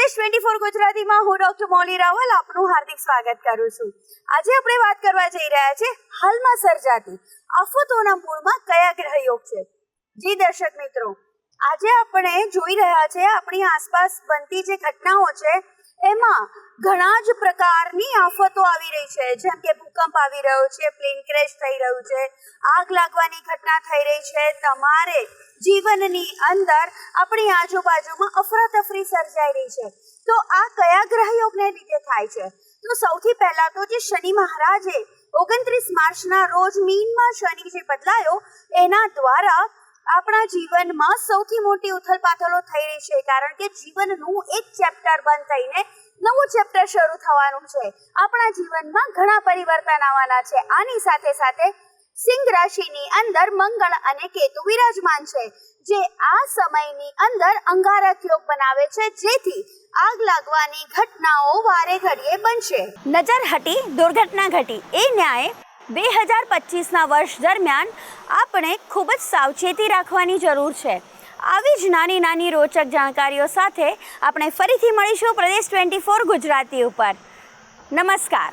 પ્રદેશ 24 ગુજરાતીમાં હું ડોક્ટર મોલી રાવલ આપનું હાર્દિક સ્વાગત કરું છું। આજે આપણે વાત કરવા જઈ રહ્યા છે હાલમાં સર્જાતી આફતોના મૂળમાં કયા ગ્રહયોગ છે। જી દર્શક મિત્રો, આજે આપણે જોઈ રહ્યા છે આપણી આસપાસ બનતી જે ઘટનાઓ છે એમાં ઘણા જ પ્રકારની આફતો આવી રહી છે, જેમ કે ભૂકંપ આવી રહ્યો છે, પ્લેન ક્રેશ થઈ રહ્યું છે, આગ લાગવાની ઘટના થઈ રહી છે। તમારે જીવનની અંદર આપણી આજુબાજુમાં અફરાતફરી સર્જાઈ રહી છે, તો આ કયા ગ્રહયોગને લીધે થાય છે? તો સૌથી પહેલા તો જે શનિ મહારાજે 29 માર્ચના રોજ મીનમાં શનિ જે બદલાયો એના દ્વારા આપણા જીવનમાં સૌથી મોટી ઉથલપાથલો થઈ રહી છે, કારણ કે જીવનનું એક ચેપ્ટર બંધ થઈને નવું ચેપ્ટર શરૂ થવાનું છે। આપણા જીવનમાં ઘણા પરિવર્તન આવવાના છે। આની સાથે સાથે સિંહ રાશિની અંદર મંગળ અને કેતુ વિરાજમાન છે, જે આ સમયની અંદર અંગારક યોગ બનાવે છે, જેથી આગ લાગવાની ઘટનાઓ વારે ઘડીએ બનશે। નજર હટી દુર્ઘટના ઘટી એ ન્યાય 2025ના વર્ષ દરમિયાન આપણે ખૂબ જ સાવચેતી રાખવાની જરૂર છે। આવી જ નાની નાની રોચક જાણકારીઓ સાથે આપણે ફરીથી મળીશું પ્રદેશ 24 ગુજરાતી ઉપર। નમસ્કાર।